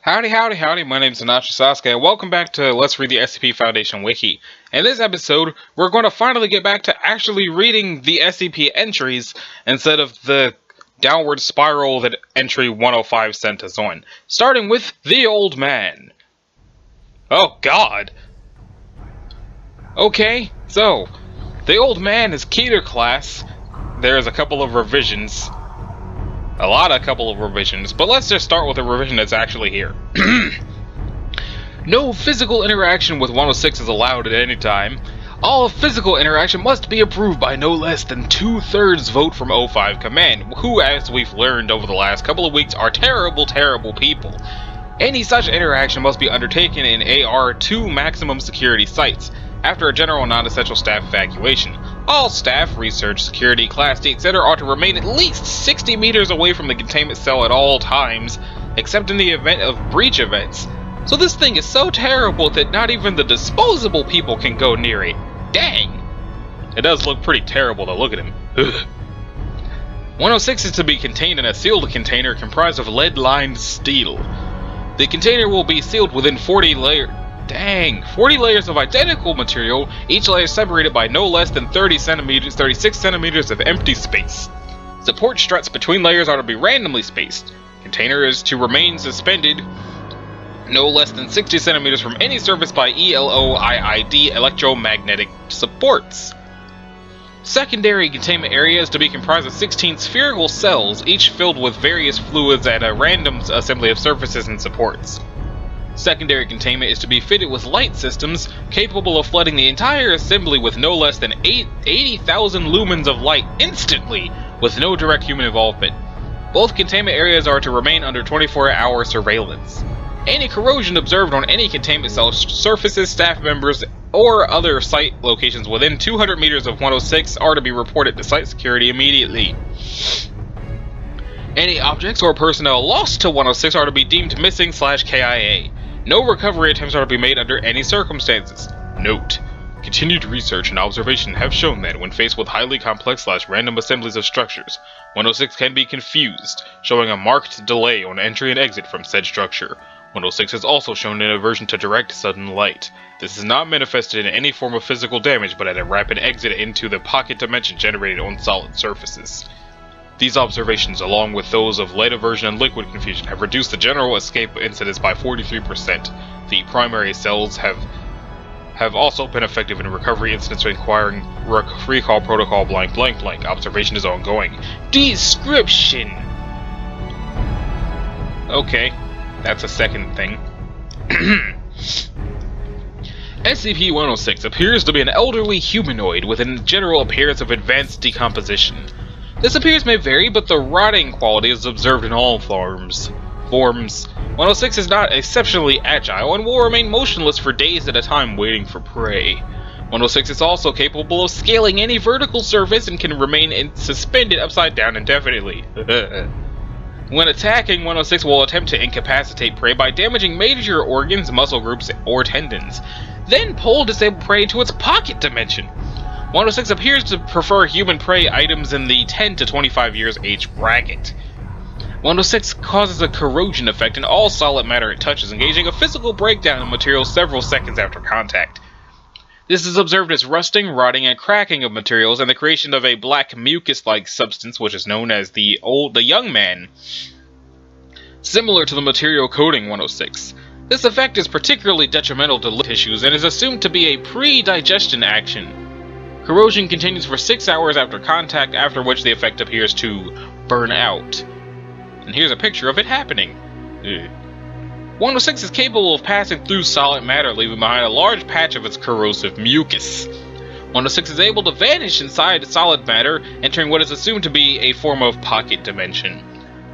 Howdy, howdy, howdy, my name's Sasuke, and welcome back to Let's Read the SCP Foundation Wiki. In this episode, we're going to finally get back to actually reading the SCP entries instead of the downward spiral that entry 105 sent us on. Starting with The Old Man. Oh god! Okay, so, The Old Man is Keter class. There's a couple of revisions. Couple of revisions, but let's just start with a revision that's actually here. No physical interaction with 106 is allowed at any time. All physical interaction must be approved by no less than 2/3 vote from O5 Command, who, as we've learned over the last couple of weeks, are terrible, terrible people. Any such interaction must be undertaken in AR2 maximum security sites, after a general non-essential staff evacuation. All staff, research, security, class D, etc. are to remain at least 60 meters away from the containment cell at all times, except in the event of breach events. So this thing is so terrible that not even the disposable people can go near it. Dang! It does look pretty terrible though, look at him. Ugh. 106 is to be contained in a sealed container comprised of lead-lined steel. The container will be sealed within 40 layers of identical material, each layer separated by no less than 36 centimeters of empty space. Support struts between layers are to be randomly spaced. Container is to remain suspended no less than 60 centimeters from any surface by ELOIID electromagnetic supports. Secondary containment area is to be comprised of 16 spherical cells, each filled with various fluids and a random assembly of surfaces and supports. Secondary containment is to be fitted with light systems capable of flooding the entire assembly with no less than 80,000 lumens of light instantly, with no direct human involvement. Both containment areas are to remain under 24-hour surveillance. Any corrosion observed on any containment cell surfaces, staff members, or other site locations within 200 meters of 106 are to be reported to site security immediately. Any objects or personnel lost to 106 are to be deemed missing/KIA. No recovery attempts are to be made under any circumstances. Note: continued research and observation have shown that when faced with highly complex/random assemblies of structures, 106 can be confused, showing a marked delay on entry and exit from said structure. 106 has also shown an aversion to direct sudden light. This is not manifested in any form of physical damage, but at a rapid exit into the pocket dimension generated on solid surfaces. These observations, along with those of light aversion and liquid confusion, have reduced the general escape incidence by 43%. The primary cells have also been effective in recovery incidents requiring recall protocol blank blank blank. Observation is ongoing. Description! Okay, that's a second thing. SCP-106 appears to be an elderly humanoid with a general appearance of advanced decomposition. This appearance may vary, but the rotting quality is observed in all forms. 106 is not exceptionally agile and will remain motionless for days at a time waiting for prey. 106 is also capable of scaling any vertical surface and can remain suspended upside down indefinitely. When attacking, 106 will attempt to incapacitate prey by damaging major organs, muscle groups, or tendons, then pull disabled prey to its pocket dimension. 106 appears to prefer human prey items in the 10 to 25 years age bracket. 106 causes a corrosion effect in all solid matter it touches, engaging a physical breakdown of materials several seconds after contact. This is observed as rusting, rotting, and cracking of materials and the creation of a black mucus-like substance which is known as the young man, similar to the material coating 106. This effect is particularly detrimental to living tissues and is assumed to be a pre-digestion action. Corrosion continues for 6 hours after contact, after which the effect appears to burn out. And here's a picture of it happening. 106 is capable of passing through solid matter, leaving behind a large patch of its corrosive mucus. 106 is able to vanish inside solid matter, entering what is assumed to be a form of pocket dimension.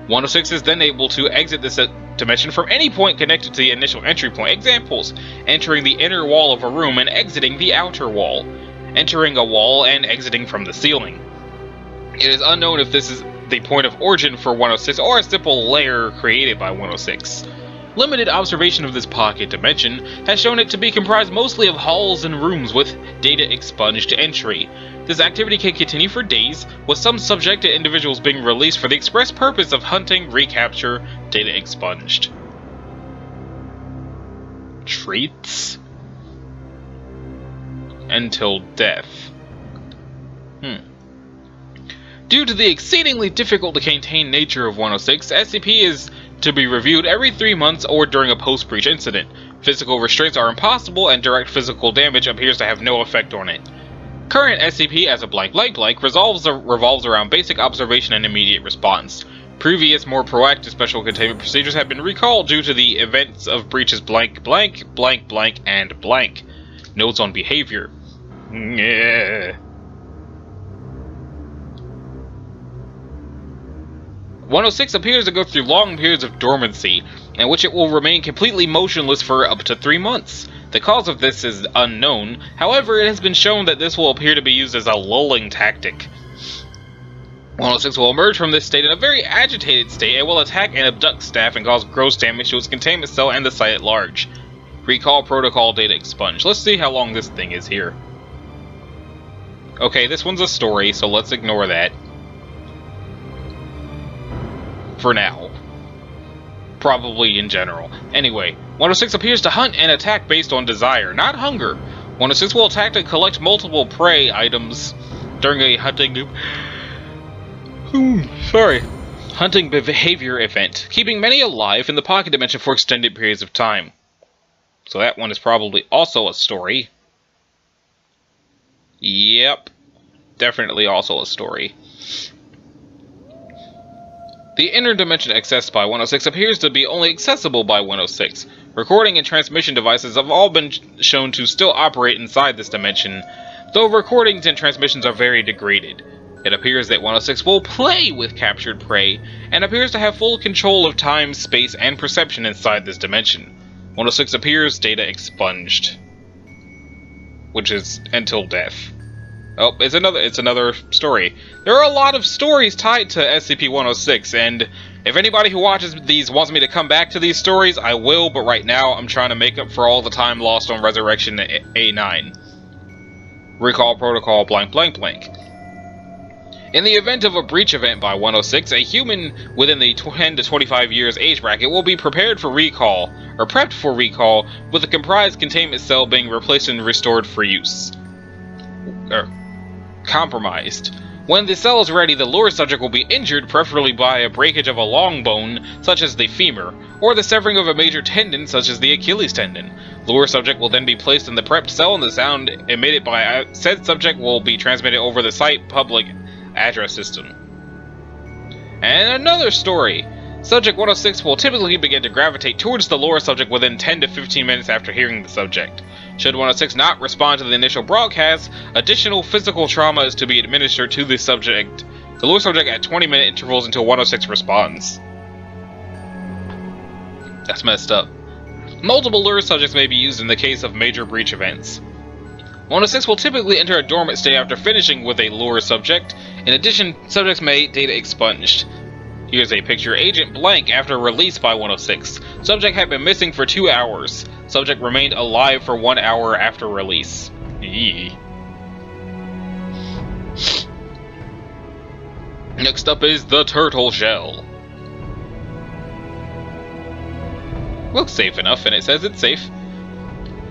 106 is then able to exit this dimension from any point connected to the initial entry point. Examples: entering the inner wall of a room and exiting the outer wall. Entering a wall and exiting from the ceiling. It is unknown if this is the point of origin for 106 or a simple layer created by 106. Limited observation of this pocket dimension has shown it to be comprised mostly of halls and rooms with data expunged entry. This activity can continue for days, with some subjected individuals being released for the express purpose of hunting, recapture, data expunged. Treats? Until death. Due to the exceedingly difficult to contain nature of 106, SCP is to be reviewed every 3 months or during a post-breach incident. Physical restraints are impossible, and direct physical damage appears to have no effect on it. Current SCP as a blank revolves around basic observation and immediate response. Previous, more proactive special containment procedures have been recalled due to the events of breaches blank, blank, blank, blank, and blank. Notes on behavior. 106 appears to go through long periods of dormancy, in which it will remain completely motionless for up to 3 months. The cause of this is unknown, however it has been shown that this will appear to be used as a lulling tactic. 106 will emerge from this state in a very agitated state and will attack and abduct staff and cause gross damage to its containment cell and the site at large. Recall protocol data expunged. Let's see how long this thing is here. Okay, this one's a story, so let's ignore that. For now. Probably in general. Anyway, 106 appears to hunt and attack based on desire, not hunger. 106 will attack and collect multiple prey items during a hunting behavior event, keeping many alive in the pocket dimension for extended periods of time. So that one is probably also a story. Yep. Definitely also a story. The inner dimension accessed by 106 appears to be only accessible by 106. Recording and transmission devices have all been shown to still operate inside this dimension, though recordings and transmissions are very degraded. It appears that 106 will play with captured prey, and appears to have full control of time, space, and perception inside this dimension. 106 appears data expunged. Which is until death. Oh, it's another story. There are a lot of stories tied to SCP-106, and if anybody who watches these wants me to come back to these stories, I will, but right now I'm trying to make up for all the time lost on Resurrection A9. Recall protocol blank blank blank. In the event of a breach event by 106, a human within the 10 to 25 years age bracket will be prepared for recall, or prepped for recall, with a comprised containment cell being replaced and restored for use. Compromised. When the cell is ready, the lure subject will be injured, preferably by a breakage of a long bone, such as the femur, or the severing of a major tendon, such as the Achilles tendon. Lure subject will then be placed in the prepped cell, and the sound emitted by said subject will be transmitted over the site public address system. And another story. Subject 106 will typically begin to gravitate towards the lure subject within 10 to 15 minutes after hearing the subject. Should 106 not respond to the initial broadcast, additional physical trauma is to be administered to the lure subject at 20-minute intervals until 106 responds. That's messed up. Multiple lure subjects may be used in the case of major breach events. 106 will typically enter a dormant state after finishing with a lure subject. In addition, subjects may data expunged. Here's a picture. Agent blank after release by 106. Subject had been missing for 2 hours. Subject remained alive for 1 hour after release. Eee. Next up is the turtle shell. Looks safe enough, and it says it's safe.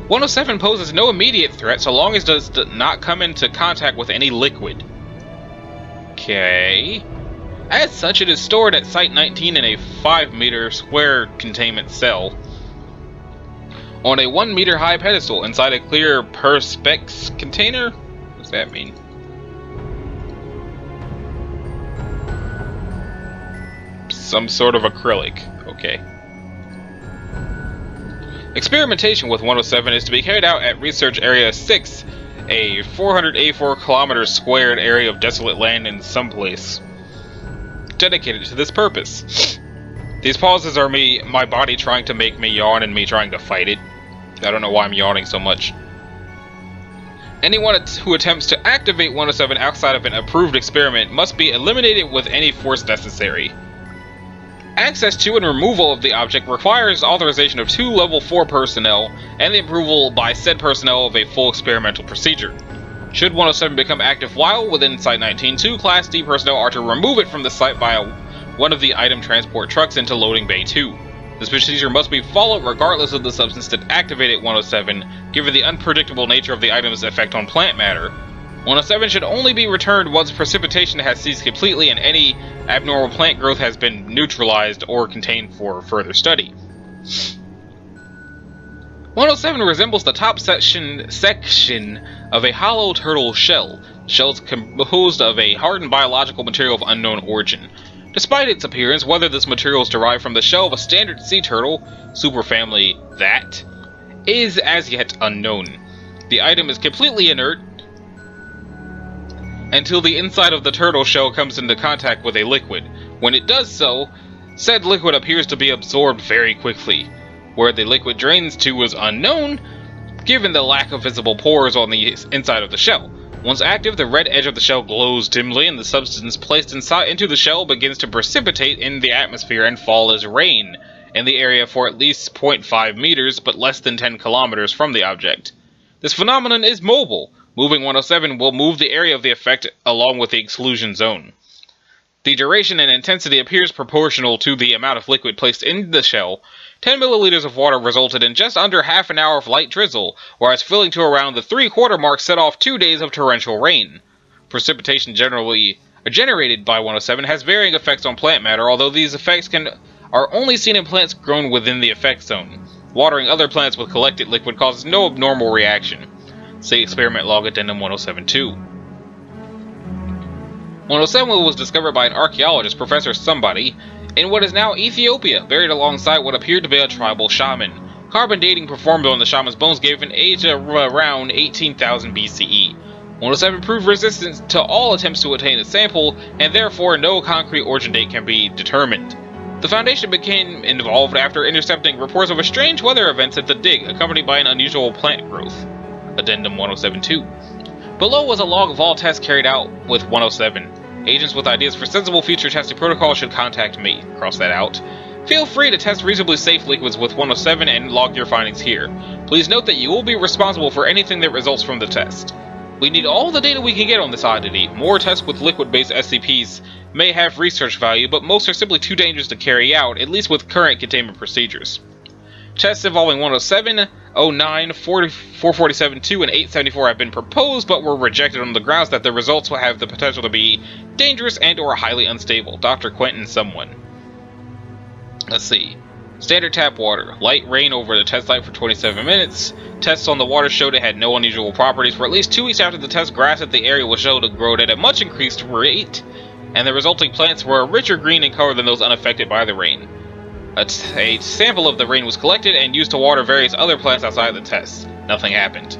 107 poses no immediate threat so long as it does not come into contact with any liquid. Okay. As such, it is stored at Site 19 in a 5-meter square containment cell on a 1-meter high pedestal inside a clear perspex container? What's that mean? Some sort of acrylic. Okay. Experimentation with 107 is to be carried out at Research Area 6, a 484 kilometers squared area of desolate land in some place dedicated to this purpose. These pauses are my body trying to make me yawn and me trying to fight it. I don't know why I'm yawning so much. Anyone who attempts to activate 107 outside of an approved experiment must be eliminated with any force necessary. Access to and removal of the object requires authorization of 2 level 4 personnel and the approval by said personnel of a full experimental procedure. Should 107 become active while within Site 19, 2 Class D personnel are to remove it from the site via one of the item transport trucks into Loading Bay 2. This procedure must be followed regardless of the substance that activated 107, given the unpredictable nature of the item's effect on plant matter. 107 should only be returned once precipitation has ceased completely and any abnormal plant growth has been neutralized or contained for further study. 107 resembles the top section of a hollow turtle shell. The shell is composed of a hardened biological material of unknown origin. Despite its appearance, whether this material is derived from the shell of a standard sea turtle, superfamily that, is as yet unknown. The item is completely inert until the inside of the turtle shell comes into contact with a liquid. When it does so, said liquid appears to be absorbed very quickly. Where the liquid drains to is unknown, given the lack of visible pores on the inside of the shell. Once active, the red edge of the shell glows dimly, and the substance placed into the shell begins to precipitate in the atmosphere and fall as rain in the area for at least 0.5 meters, but less than 10 kilometers from the object. This phenomenon is mobile. Moving 107 will move the area of the effect along with the exclusion zone. The duration and intensity appears proportional to the amount of liquid placed in the shell. 10 milliliters of water resulted in just under half an hour of light drizzle, whereas filling to around the 3/4 mark set off 2 days of torrential rain. Precipitation generated by 107 has varying effects on plant matter, although these effects are only seen in plants grown within the effect zone. Watering other plants with collected liquid causes no abnormal reaction. See Experiment Log Addendum 107-2. 107 was discovered by an archaeologist, Professor Somebody, in what is now Ethiopia, buried alongside what appeared to be a tribal shaman. Carbon dating performed on the shaman's bones gave an age of around 18,000 BCE. 107 proved resistant to all attempts to obtain a sample, and therefore no concrete origin date can be determined. The Foundation became involved after intercepting reports of a strange weather events at the dig, accompanied by an unusual plant growth. Addendum 107-2. Below was a log of all tests carried out with 107. Agents with ideas for sensible future testing protocols should contact me. Cross that out. Feel free to test reasonably safe liquids with 107 and log your findings here. Please note that you will be responsible for anything that results from the test. We need all the data we can get on this oddity. More tests with liquid-based SCPs may have research value, but most are simply too dangerous to carry out, at least with current containment procedures. Tests involving 107, 09, 447-2, and 874 have been proposed, but were rejected on the grounds that the results will have the potential to be dangerous and or highly unstable. Dr. Quentin someone. Let's see. Standard tap water. Light rain over the test site for 27 minutes. Tests on the water showed it had no unusual properties. For at least 2 weeks after the test, grass at the area was shown to grow at a much increased rate, and the resulting plants were a richer green in color than those unaffected by the rain. A sample of the rain was collected and used to water various other plants outside the test. Nothing happened.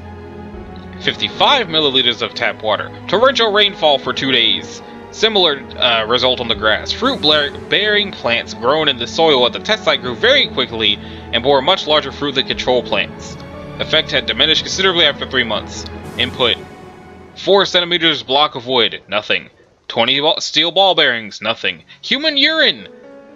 55 milliliters of tap water. Torrential rainfall for 2 days. Similar result on the grass. Fruit-bearing plants grown in the soil at the test site grew very quickly and bore much larger fruit than control plants. Effect had diminished considerably after 3 months. Input: 4 centimeters block of wood. Nothing. 20 steel ball bearings. Nothing. Human urine.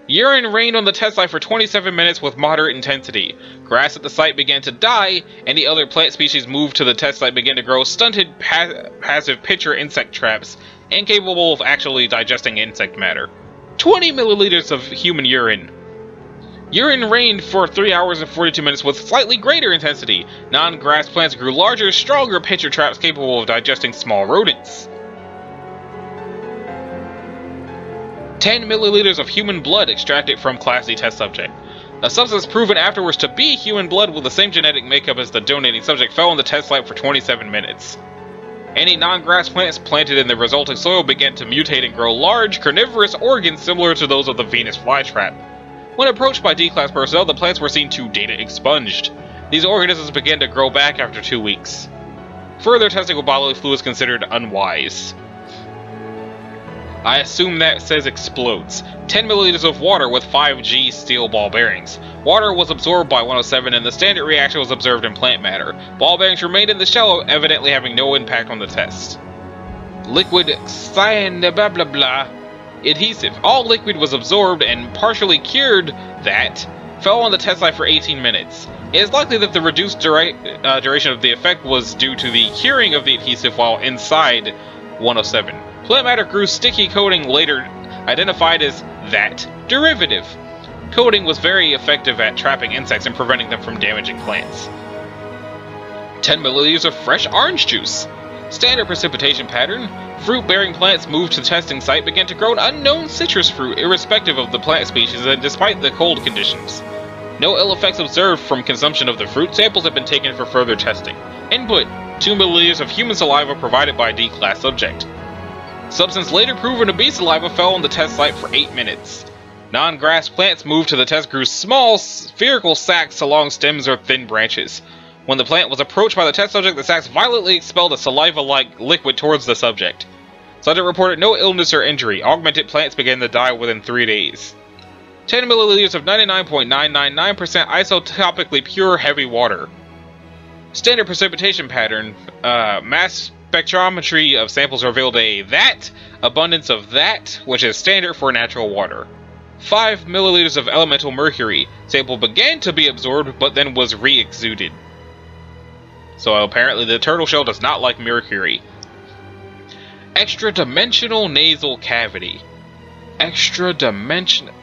Urine rained on the test site for 27 minutes with moderate intensity. Grass at the site began to die, and the other plant species moved to the test site began to grow stunted passive pitcher insect traps, incapable of actually digesting insect matter. 20 milliliters of human urine. Urine rained for 3 hours and 42 minutes with slightly greater intensity. Non-grass plants grew larger, stronger pitcher traps capable of digesting small rodents. 10 milliliters of human blood extracted from Class D test subject. A substance proven afterwards to be human blood with the same genetic makeup as the donating subject fell on the test site for 27 minutes. Any non-grass plants planted in the resulting soil began to mutate and grow large, carnivorous organs similar to those of the Venus flytrap. When approached by D-Class personnel, the plants were seen to data expunged. These organisms began to grow back after 2 weeks. Further testing of bodily fluids considered unwise. I assume that says explodes. 10 milliliters of water with 5G steel ball bearings. Water was absorbed by 107 and the standard reaction was observed in plant matter. Ball bearings remained in the shell, evidently having no impact on the test. Liquid cyan blah blah blah. Adhesive. All liquid was absorbed and partially cured that fell on the test site for 18 minutes. It is likely that the reduced duration of the effect was due to the curing of the adhesive while inside 107. Plant matter grew sticky coating later identified as that derivative. coating was very effective at trapping insects and preventing them from damaging plants. 10 milliliters of fresh orange juice. Standard precipitation pattern. Fruit-bearing plants moved to the testing site began to grow an unknown citrus fruit irrespective of the plant species and despite the cold conditions. No ill effects observed from consumption of the fruit. Samples have been taken for further testing. Input: 2 milliliters of human saliva provided by a D-class subject. Substance later proven to be saliva fell on the test site for 8 minutes. Non-grass plants moved to the test grew small spherical sacs along stems or thin branches. When the plant was approached by the test subject, the sacs violently expelled a saliva-like liquid towards the subject. Subject reported no illness or injury. Augmented plants began to die within 3 days. 10 milliliters of 99.999% isotopically pure heavy water. Standard precipitation pattern. Mass spectrometry of samples revealed a that abundance of that, which is standard for natural water. 5 milliliters of elemental mercury. Sample began to be absorbed, but then was re-exuded. So apparently the turtle shell does not like mercury. Extra-dimensional nasal cavity. Extra-dimensional...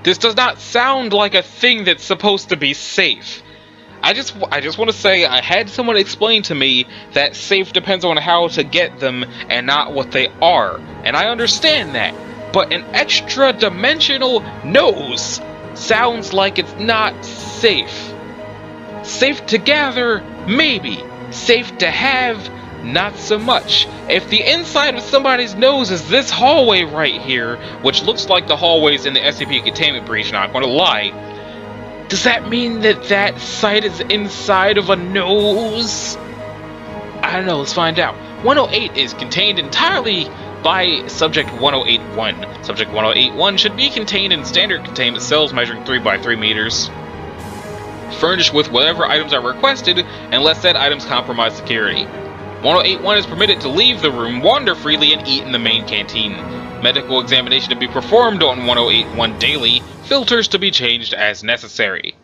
This does not sound like a thing that's supposed to be safe. I just want to say I had someone explain to me that safe depends on how to get them and not what they are. And I understand that. But an extra-dimensional nose sounds like it's not safe. Safe to gather, maybe. Safe to have, not so much. If the inside of somebody's nose is this hallway right here, which looks like the hallways in the SCP containment breach, not going to lie, does that mean that that site is inside of a nose? I don't know, let's find out. 108 is contained entirely by Subject 1081. Subject 1081 should be contained in standard containment cells measuring 3 by 3 meters. Furnished with whatever items are requested, unless said items compromise security. 1081 is permitted to leave the room, wander freely, and eat in the main canteen. Medical examination to be performed on 1081 daily, filters to be changed as necessary.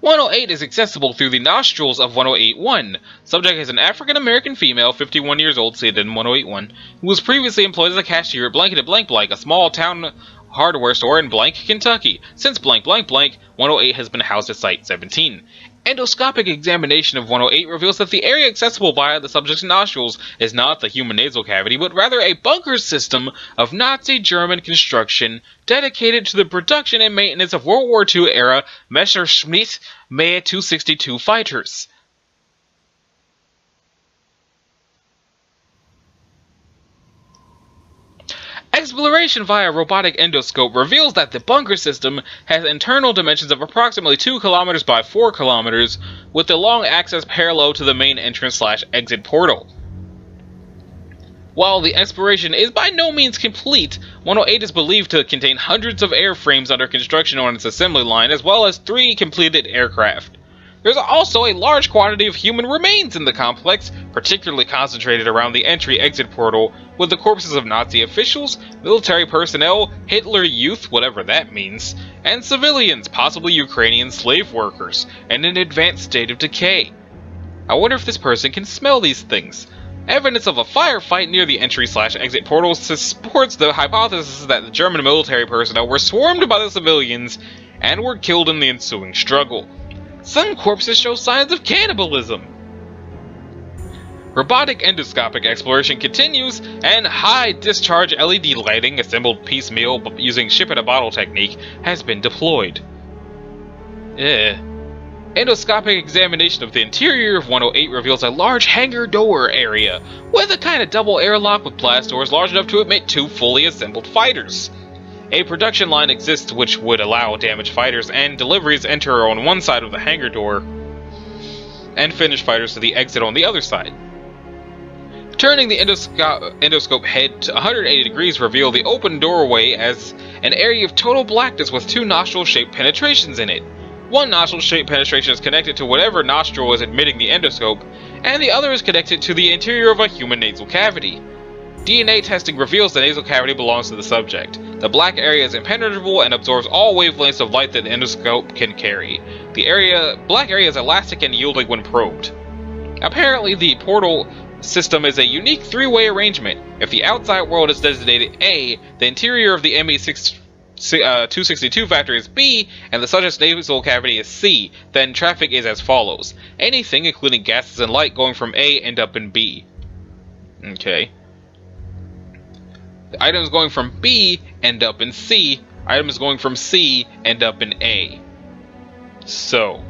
108 is accessible through the nostrils of 1081. Subject is an African-American female, 51 years old, seated in 1081, who was previously employed as a cashier at Blanket Blank Blank, a small town hardware store in Blank, Kentucky. Since blank blank blank, 108 has been housed at Site 17. Endoscopic examination of 108 reveals that the area accessible via the subject's nostrils is not the human nasal cavity, but rather a bunker system of Nazi German construction dedicated to the production and maintenance of World War II era Messerschmitt Me 262 fighters. Exploration via robotic endoscope reveals that the bunker system has internal dimensions of approximately 2 kilometers by 4 kilometers, with the long access parallel to the main entrance/exit portal. While the exploration is by no means complete, 108 is believed to contain hundreds of airframes under construction on its assembly line, as well as 3 completed aircraft. There's also a large quantity of human remains in the complex, particularly concentrated around the entry-exit portal, with the corpses of Nazi officials, military personnel, Hitler Youth, whatever that means, and civilians, possibly Ukrainian slave workers, in an advanced state of decay. I wonder if this person can smell these things. Evidence of a firefight near the entry/exit portal supports the hypothesis that the German military personnel were swarmed by the civilians and were killed in the ensuing struggle. Some corpses show signs of cannibalism. Robotic endoscopic exploration continues, and high-discharge LED lighting, assembled piecemeal using ship-in-a-bottle technique, has been deployed. Endoscopic examination of the interior of 108 reveals a large hangar door area, with a kind of double airlock with blast doors large enough to admit 2 fully assembled fighters. A production line exists which would allow damaged fighters and deliveries enter on one side of the hangar door, and finished fighters to the exit on the other side. Turning the endoscope head to 180 degrees reveal the open doorway as an area of total blackness with 2 nostril-shaped penetrations in it. One nostril-shaped penetration is connected to whatever nostril is admitting the endoscope, and the other is connected to the interior of a human nasal cavity. DNA testing reveals the nasal cavity belongs to the subject. The black area is impenetrable and absorbs all wavelengths of light that the endoscope can carry. The black area is elastic and yielding when probed. Apparently, the portal system is a unique 3-way arrangement. If the outside world is designated A, the interior of the ME6 262 factor is B, and the subject's nasal cavity is C. Then traffic is as follows. Anything, including gases and light, going from A end up in B. Okay. The items going from B end up in C. Items going from C end up in A. So,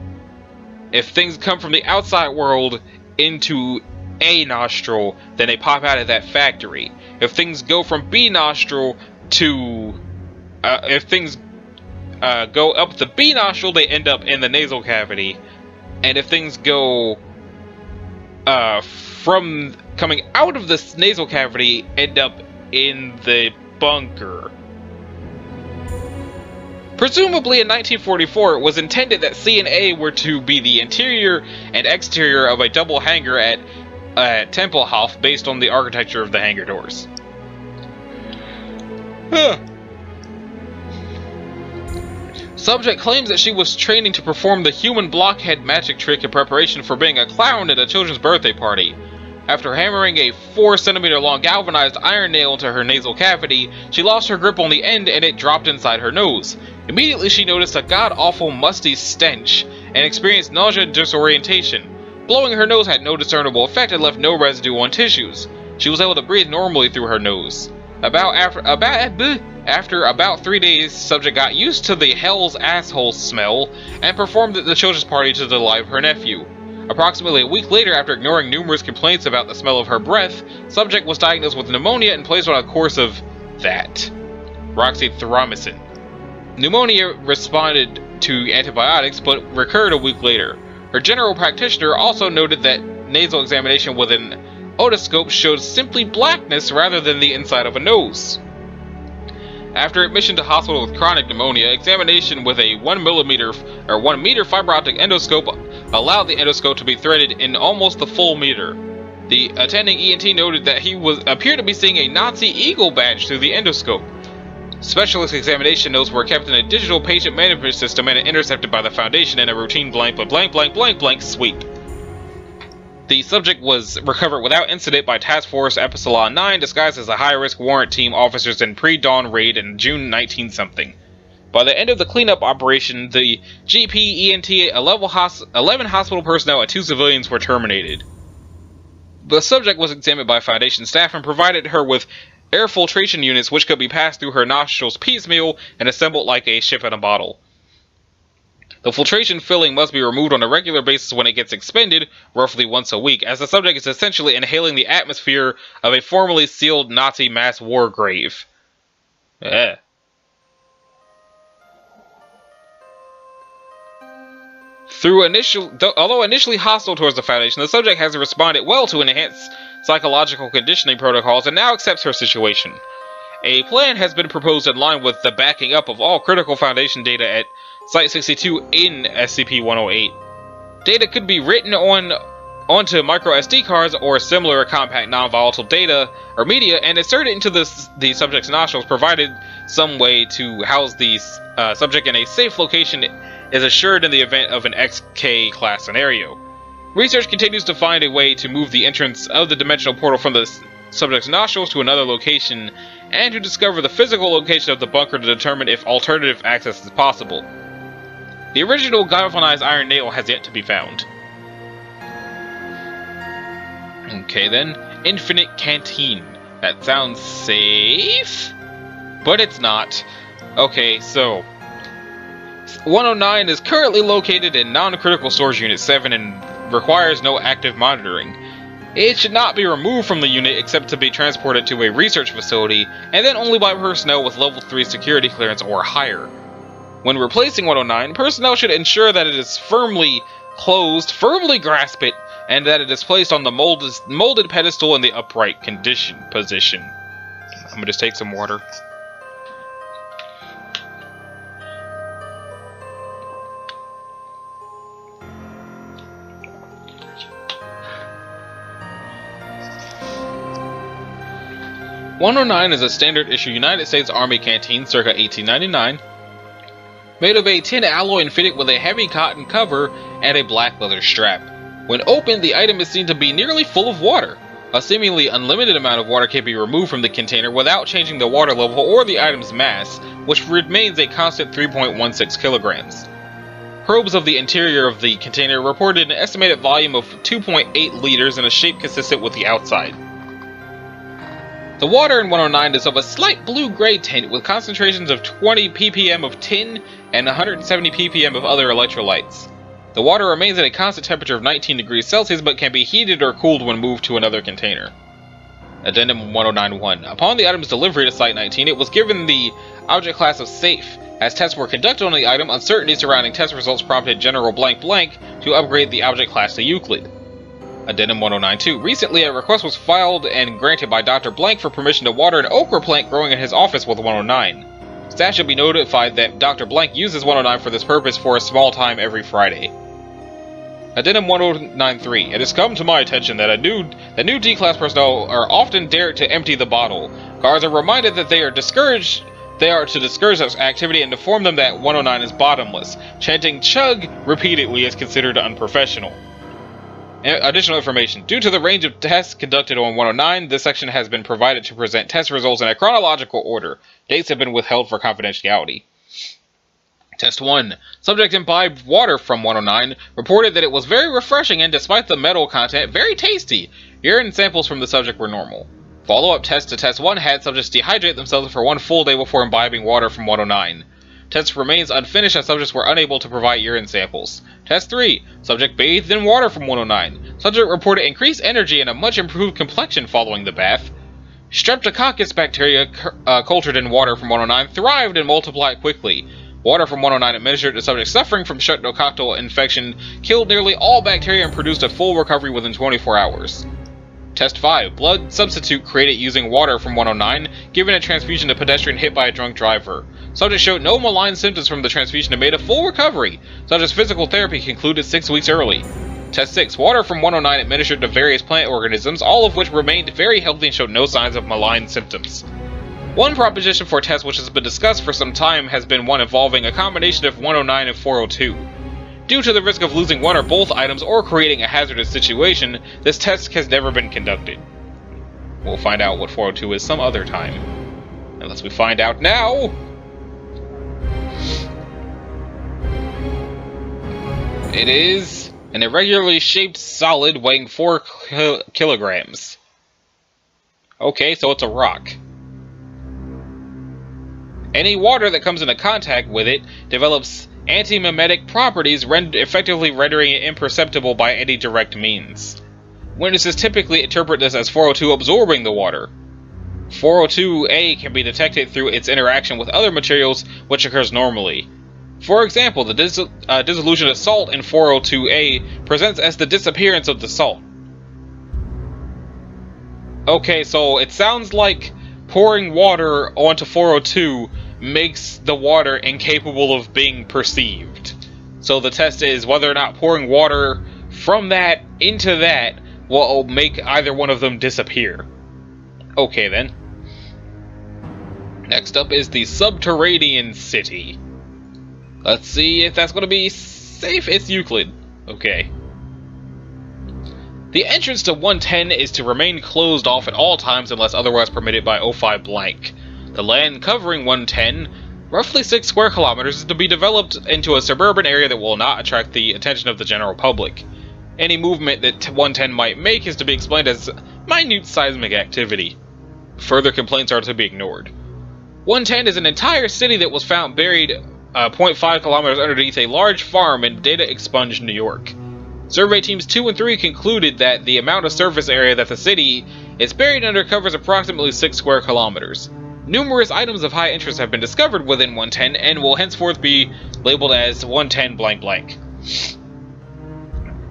if things come from the outside world into A nostril, then they pop out of that factory. If things go from B nostril to... if things go up the B nostril, they end up in the nasal cavity. And if things go from coming out of the nasal cavity, end up in the bunker. Presumably in 1944, it was intended that C and A were to be the interior and exterior of a double hangar at Tempelhof, based on the architecture of the hangar doors. Subject claims that she was training to perform the human blockhead magic trick in preparation for being a clown at a children's birthday party. After hammering a 4 cm long galvanized iron nail into her nasal cavity, she lost her grip on the end and it dropped inside her nose. Immediately she noticed a god-awful musty stench and experienced nausea and disorientation. Blowing her nose had no discernible effect and left no residue on tissues. She was able to breathe normally through her nose. After about 3 days, subject got used to the hell's asshole smell and performed at the children's party to the delight of her nephew. Approximately a week later, after ignoring numerous complaints about the smell of her breath, subject was diagnosed with pneumonia and placed on a course of that. Roxythromycin. Pneumonia responded to antibiotics, but recurred a week later. Her general practitioner also noted that nasal examination with an otoscope showed simply blackness rather than the inside of a nose. After admission to hospital with chronic pneumonia, examination with a 1 meter fiber optic endoscope allowed the endoscope to be threaded in almost the full meter. The attending ENT noted that he appeared to be seeing a Nazi eagle badge through the endoscope. Specialist examination notes were kept in a digital patient management system and intercepted by the Foundation in a routine blank sweep. The subject was recovered without incident by Task Force Epsilon 9, disguised as a high-risk warrant team officers in pre-dawn raid in June 19-something. By the end of the cleanup operation, the GP, ENT, 11 hospital personnel, and 2 civilians were terminated. The subject was examined by Foundation staff and provided her with air filtration units which could be passed through her nostrils piecemeal and assembled like a ship in a bottle. The filtration filling must be removed on a regular basis when it gets expended, roughly once a week, as the subject is essentially inhaling the atmosphere of a formerly sealed Nazi mass war grave. Although initially hostile towards the Foundation, the subject has responded well to enhanced psychological conditioning protocols and now accepts her situation. A plan has been proposed in line with the backing up of all critical Foundation data at Site-62 in SCP-108. Data could be written onto micro SD cards or similar compact non-volatile data or media and inserted into the subject's nostrils, provided some way to house the subject in a safe location is assured in the event of an XK class scenario. Research continues to find a way to move the entrance of the dimensional portal from the subject's nostrils to another location, and to discover the physical location of the bunker to determine if alternative access is possible. The original galvanized iron nail has yet to be found. Okay then, Infinite Canteen. That sounds safe? But it's not. Okay, so 109 is currently located in Non-Critical Storage Unit 7 and requires no active monitoring. It should not be removed from the unit except to be transported to a research facility, and then only by personnel with level 3 security clearance or higher. When replacing 109, personnel should ensure that it is firmly closed, firmly grasp it, and that it is placed on the molded pedestal in the upright position. I'm gonna just take some water. .109 is a standard issue United States Army canteen circa 1899, made of a tin alloy and fitted with a heavy cotton cover and a black leather strap. When opened, the item is seen to be nearly full of water. A seemingly unlimited amount of water can be removed from the container without changing the water level or the item's mass, which remains a constant 3.16 kilograms. Probes of the interior of the container reported an estimated volume of 2.8 liters and a shape consistent with the outside. The water in 109 is of a slight blue-gray tint with concentrations of 20 ppm of tin and 170 ppm of other electrolytes. The water remains at a constant temperature of 19 degrees Celsius but can be heated or cooled when moved to another container. Addendum 1091. Upon the item's delivery to Site 19, it was given the object class of Safe. As tests were conducted on the item, uncertainty surrounding test results prompted General Blank Blank to upgrade the object class to Euclid. Addendum 1092. Recently, a request was filed and granted by Dr. Blank for permission to water an okra plant growing in his office with 109. Staff should be notified that Dr. Blank uses 109 for this purpose for a small time every Friday. Addendum 1093. It has come to my attention that new D-Class personnel are often dared to empty the bottle. Guards are reminded that they are to discourage such activity and inform them that 109 is bottomless. Chanting chug repeatedly is considered unprofessional. Additional information. Due to the range of tests conducted on 109, this section has been provided to present test results in a chronological order. Dates have been withheld for confidentiality. Test 1. Subject imbibed water from 109, reported that it was very refreshing and, despite the metal content, very tasty. Urine samples from the subject were normal. Follow-up test to Test 1 had subjects dehydrate themselves for 1 full day before imbibing water from 109. Test remains unfinished as subjects were unable to provide urine samples. Test 3. Subject bathed in water from 109. Subject reported increased energy and a much improved complexion following the bath. Streptococcus bacteria cultured in water from 109 thrived and multiplied quickly. Water from 109 administered to subjects suffering from streptococcal infection killed nearly all bacteria and produced a full recovery within 24 hours. Test 5. Blood substitute created using water from 109, given a transfusion to pedestrian hit by a drunk driver. Subject showed no malign symptoms from the transfusion and made a full recovery. Subject's physical therapy concluded 6 weeks early. Test 6. Water from 109 administered to various plant organisms, all of which remained very healthy and showed no signs of malign symptoms. One proposition for tests which has been discussed for some time has been one involving a combination of 109 and 402. Due to the risk of losing one or both items or creating a hazardous situation, this test has never been conducted. We'll find out what 402 is some other time. Unless we find out now! It is an irregularly shaped solid weighing 4 kilograms. Okay, so it's a rock. Any water that comes into contact with it develops antimemetic properties, effectively rendering it imperceptible by any direct means. Witnesses typically interpret this as 402 absorbing the water. 402A can be detected through its interaction with other materials, which occurs normally. For example, the dissolution of salt in 402A presents as the disappearance of the salt. Okay, so it sounds like pouring water onto 402 makes the water incapable of being perceived. So the test is whether or not pouring water from that into that will make either one of them disappear. Okay then. Next up is the Subterranean City. Let's see if that's going to be safe. It's Euclid. Okay. The entrance to 110 is to remain closed off at all times unless otherwise permitted by 05 blank. The land covering 110, roughly 6 square kilometers, is to be developed into a suburban area that will not attract the attention of the general public. Any movement that 110 might make is to be explained as minute seismic activity. Further complaints are to be ignored. 110 is an entire city that was found buried 0.5 kilometers underneath a large farm in Data Expunged, New York. Survey Teams 2 and 3 concluded that the amount of surface area that the city is buried under covers approximately 6 square kilometers. Numerous items of high interest have been discovered within 110 and will henceforth be labeled as 110 blank blank.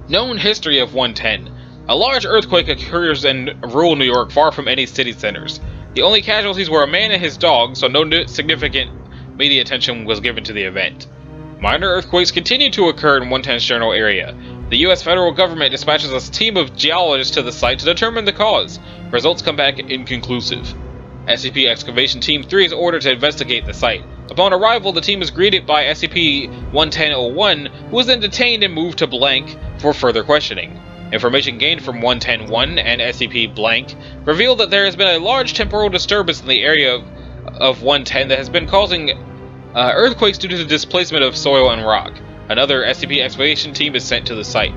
Known history of 110. A large earthquake occurs in rural New York far from any city centers. The only casualties were a man and his dog, so no significant media attention was given to the event. Minor earthquakes continue to occur in 110's general area. The U.S. federal government dispatches a team of geologists to the site to determine the cause. Results come back inconclusive. SCP Excavation Team 3 is ordered to investigate the site. Upon arrival, the team is greeted by SCP-1101, who is then detained and moved to Blank for further questioning. Information gained from 110-1 and SCP-blank revealed that there has been a large temporal disturbance in the area of 110 that has been causing earthquakes due to the displacement of soil and rock. Another SCP excavation team is sent to the site.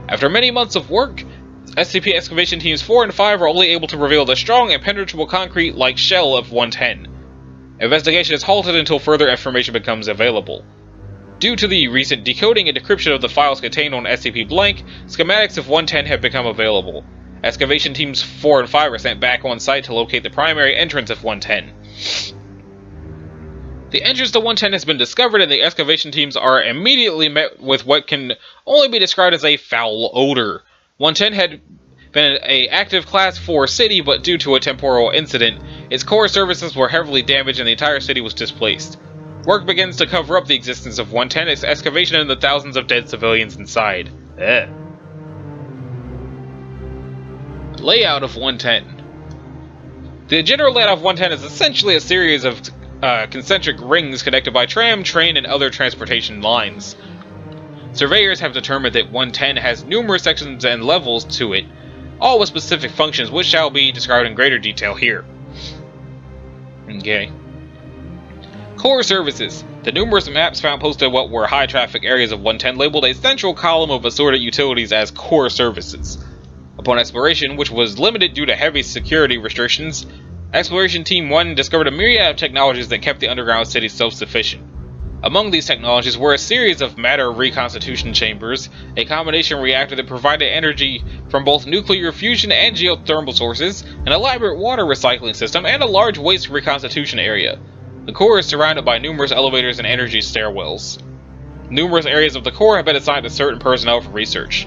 After many months of work, SCP excavation teams 4 and 5 are only able to reveal the strong impenetrable concrete-like shell of 110. Investigation is halted until further information becomes available. Due to the recent decoding and decryption of the files contained on SCP-blank, schematics of 110 have become available. Excavation teams 4 and 5 are sent back on site to locate the primary entrance of 110. The entrance to 110 has been discovered, and the excavation teams are immediately met with what can only be described as a foul odor. 110 had been an active Class 4 city, but due to a temporal incident, its core services were heavily damaged and the entire city was displaced. Work begins to cover up the existence of 110, its excavation, and the thousands of dead civilians inside. Layout of 110. The general layout of 110 is essentially a series of concentric rings connected by tram, train, and other transportation lines. Surveyors have determined that 110 has numerous sections and levels to it, all with specific functions, which shall be described in greater detail here. Okay. Core services. The numerous maps found posted in what were high-traffic areas of 110 labeled a central column of assorted utilities as core services. Upon exploration, which was limited due to heavy security restrictions, Exploration Team 1 discovered a myriad of technologies that kept the underground city self-sufficient. Among these technologies were a series of matter reconstitution chambers, a combination reactor that provided energy from both nuclear fusion and geothermal sources, an elaborate water recycling system, and a large waste reconstitution area. The core is surrounded by numerous elevators and energy stairwells. Numerous areas of the core have been assigned to certain personnel for research.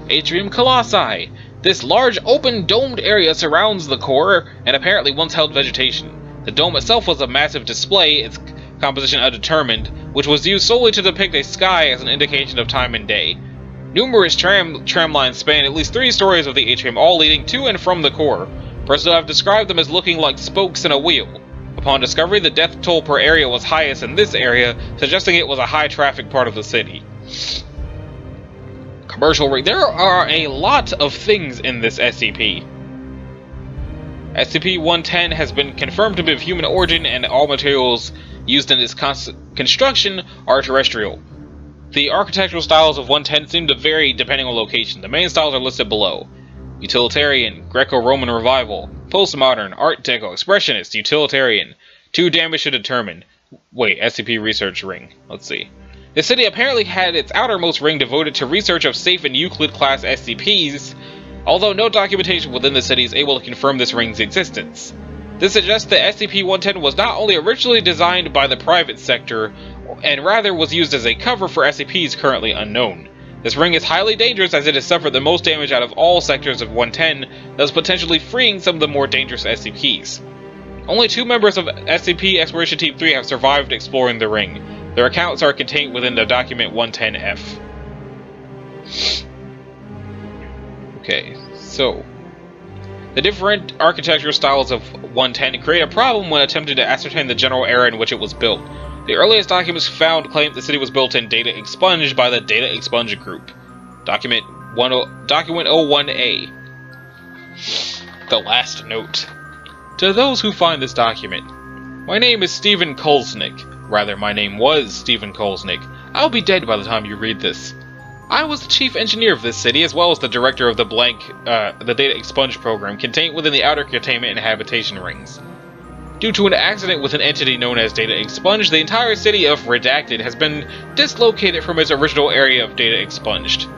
Atrium Colossi. This large, open, domed area surrounds the core and apparently once held vegetation. The dome itself was a massive display, its composition undetermined, which was used solely to depict a sky as an indication of time and day. Numerous tram lines span at least 3 stories of the atrium, all leading to and from the core. Personnel have described them as looking like spokes in a wheel. Upon discovery, the death toll per area was highest in this area, suggesting it was a high-traffic part of the city. Commercial ring. There are a lot of things in this SCP. SCP-110 has been confirmed to be of human origin, and all materials used in its construction are terrestrial. The architectural styles of 110 seem to vary depending on location. The main styles are listed below. Utilitarian, Greco-Roman Revival, Postmodern, Art Deco, Expressionist, Utilitarian. 2 damage to determine. Wait, SCP Research Ring. Let's see. The city apparently had its outermost ring devoted to research of safe and Euclid-class SCPs, although no documentation within the city is able to confirm this ring's existence. This suggests that SCP-110 was not only originally designed by the private sector, and rather was used as a cover for SCPs currently unknown. This ring is highly dangerous as it has suffered the most damage out of all sectors of 110, thus potentially freeing some of the more dangerous SCPs. Only 2 members of SCP Exploration Team 3 have survived exploring the ring. Their accounts are contained within the document 110-F. Okay, so the different architectural styles of 110 create a problem when attempting to ascertain the general era in which it was built. The earliest documents found claim the city was built in Data Expunged by the Data Expunge Group. Document 01A. The last note. To those who find this document, my name is Stephen Kolsnick. Rather, my name was Stephen Kolsnick. I'll be dead by the time you read this. I was the chief engineer of this city, as well as the director of the Data Expunge program contained within the outer containment and habitation rings. Due to an accident with an entity known as Data Expunge, the entire city of Redacted has been dislocated from its original area of Data Expunged.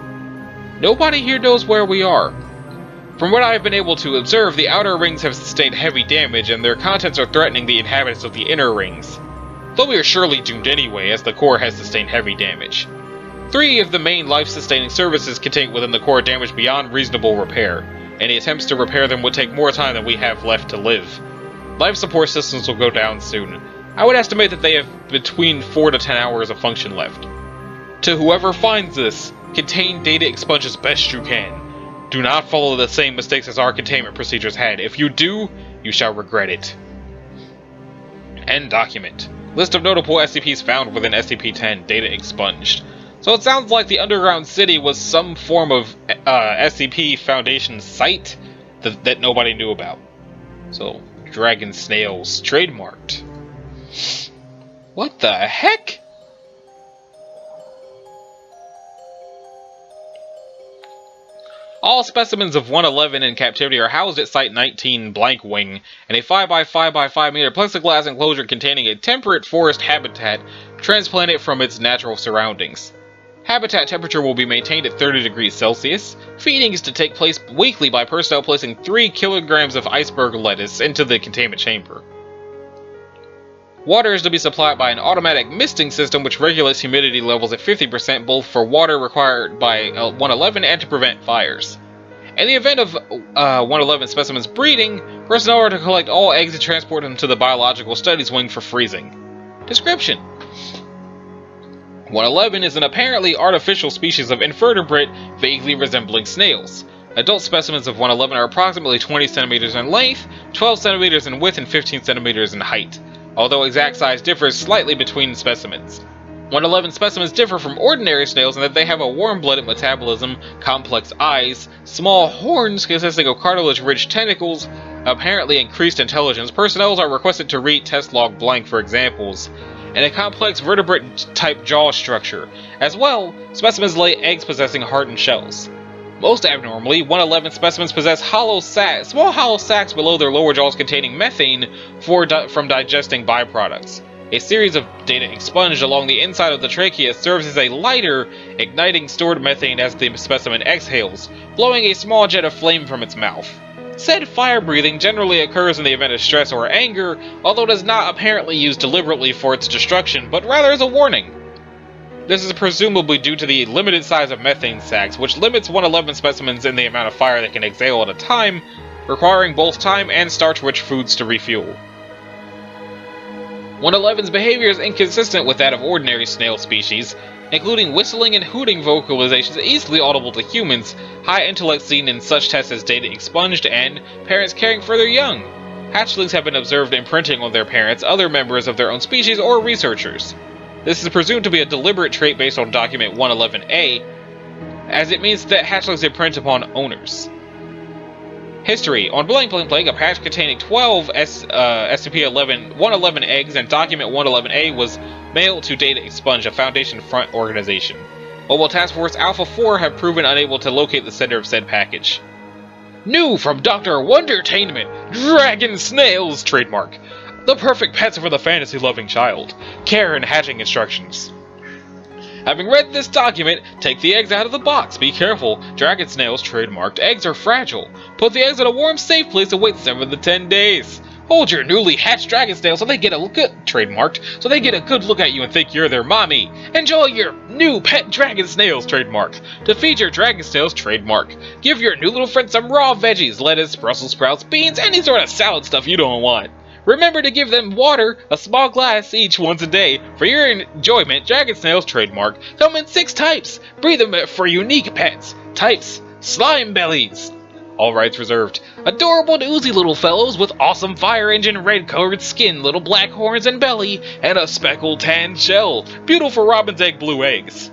Nobody here knows where we are. From what I have been able to observe, the outer rings have sustained heavy damage, and their contents are threatening the inhabitants of the inner rings. Though we are surely doomed anyway, as the core has sustained heavy damage. 3 of the main life-sustaining services contained within the core are damaged beyond reasonable repair. Any attempts to repair them would take more time than we have left to live. Life support systems will go down soon. I would estimate that they have between 4 to 10 hours of function left. To whoever finds this, contain Data Expunge as best you can. Do not follow the same mistakes as our containment procedures had. If you do, you shall regret it. End document. List of notable SCPs found within SCP-10, Data Expunged. So it sounds like the underground city was some form of SCP Foundation site that nobody knew about. So, dragon snails trademarked. What the heck? All specimens of 111 in captivity are housed at Site 19 Blank Wing in a 5x5x5 meter plexiglass enclosure containing a temperate forest habitat transplanted from its natural surroundings. Habitat temperature will be maintained at 30 degrees Celsius. Feeding is to take place weekly by personnel placing 3 kilograms of iceberg lettuce into the containment chamber. Water is to be supplied by an automatic misting system which regulates humidity levels at 50% both for water required by 111 and to prevent fires. In the event of 111 specimens breeding, personnel are to collect all eggs and transport them to the Biological Studies Wing for freezing. Description: 111 is an apparently artificial species of invertebrate vaguely resembling snails. Adult specimens of 111 are approximately 20 centimeters in length, 12 centimeters in width, and 15 centimeters in height, although exact size differs slightly between specimens. 111 specimens differ from ordinary snails in that they have a warm-blooded metabolism, complex eyes, small horns consisting of cartilage-rich tentacles, apparently increased intelligence. Personnel are requested to read test log blank for examples, and a complex vertebrate-type jaw structure. As well, specimens lay eggs possessing hardened shells. Most abnormally, 111 specimens possess small hollow sacs below their lower jaws containing methane from digesting byproducts. A series of data expunged along the inside of the trachea serves as a lighter, igniting stored methane as the specimen exhales, blowing a small jet of flame from its mouth. Said fire breathing generally occurs in the event of stress or anger, although it is not apparently used deliberately for its destruction, but rather as a warning. This is presumably due to the limited size of methane sacs, which limits 111 specimens in the amount of fire they can exhale at a time, requiring both time and starch-rich foods to refuel. 111's behavior is inconsistent with that of ordinary snail species, including whistling and hooting vocalizations easily audible to humans, high intellect seen in such tests as data expunged, and parents caring for their young. Hatchlings have been observed imprinting on their parents, other members of their own species, or researchers. This is presumed to be a deliberate trait based on document 111A, as it means that hatchlings imprint upon owners. History: on blank blank blank, a patch containing 12 SCP-111 eggs and document 111A was mailed to Data Expunge, a Foundation front organization. Mobile Task Force Alpha 4 have proven unable to locate the sender of said package. New from Dr. Wondertainment, Dragon Snails trademark. The perfect pets for the fantasy-loving child. Care and hatching instructions. Having read this document, take the eggs out of the box. Be careful. Dragon snails trademarked. Eggs are fragile. Put the eggs in a warm, safe place and wait 7 to 10 days. Hold your newly hatched dragon snails so they get a look at trademarked, so they get a good look at you and think you're their mommy. Enjoy your new pet dragon snails trademarked. To feed your dragon snails trademark. Give your new little friend some raw veggies, lettuce, Brussels sprouts, beans, any sort of salad stuff you don't want. Remember to give them water, a small glass each once a day. For your enjoyment, dragon snails trademark come in 6 types. Breed them for unique pets. Types: slime bellies. All rights reserved. Adorable and oozy little fellows with awesome fire engine red colored skin, little black horns and belly, and a speckled tan shell. Beautiful robin's egg blue eggs.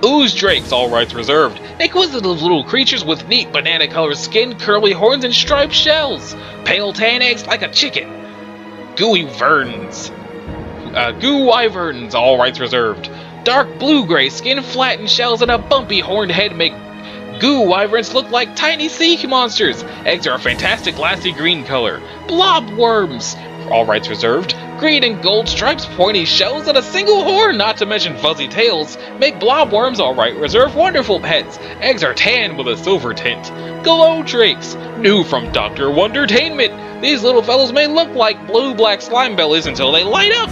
Ooze drakes, all rights reserved. Inquisitive little creatures with neat banana-colored skin, curly horns, and striped shells. Pale tan eggs like a chicken. Goo wyverns, all rights reserved. Dark blue-gray skin, flattened shells, and a bumpy horned head make goo wyverns look like tiny sea monsters. Eggs are a fantastic glassy green color. Blob worms, all rights reserved. Green and gold stripes, pointy shells, and a single horn, not to mention fuzzy tails, make blobworms, all right reserved, wonderful pets. Eggs are tan with a silver tint. Glow drakes, new from Dr. Wondertainment. These little fellows may look like blue-black slime bellies until they light up.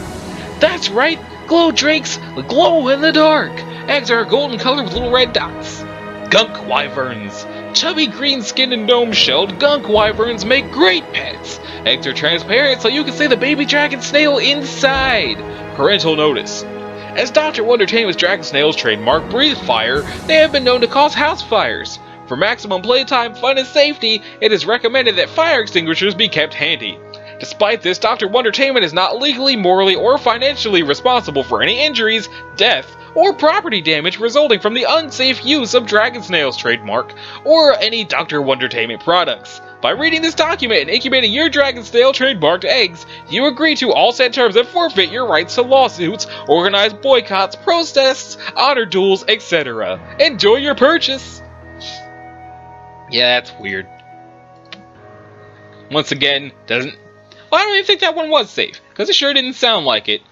That's right, glow drakes glow in the dark. Eggs are a golden color with little red dots. Gunk wyverns. Chubby green-skinned and dome-shelled gunk wyverns make great pets. Eggs are transparent so you can see the baby dragon snail inside. Parental notice. As Dr. Wondertainment's dragon snails trademark breathe fire, they have been known to cause house fires. For maximum playtime, fun, and safety, it is recommended that fire extinguishers be kept handy. Despite this, Dr. Wondertainment is not legally, morally, or financially responsible for any injuries, death, or property damage resulting from the unsafe use of Dragon Snail's trademark, or any Dr. Wondertainment products. By reading this document and incubating your Dragon Snail trademarked eggs, you agree to all said terms and forfeit your rights to lawsuits, organized boycotts, protests, honor duels, etc. Enjoy your purchase! Yeah, that's weird. Once again, doesn't... Well, I don't even think that one was safe, because it sure didn't sound like it.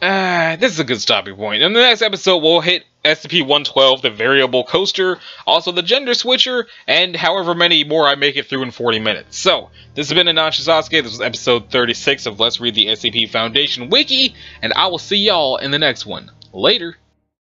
This is a good stopping point. In the next episode, we'll hit SCP-112, the Variable Coaster, also the Gender Switcher, and however many more I make it through in 40 minutes. So, this has been Ananshi Sasuke. This was episode 36 of Let's Read the SCP Foundation Wiki, and I will see y'all in the next one. Later.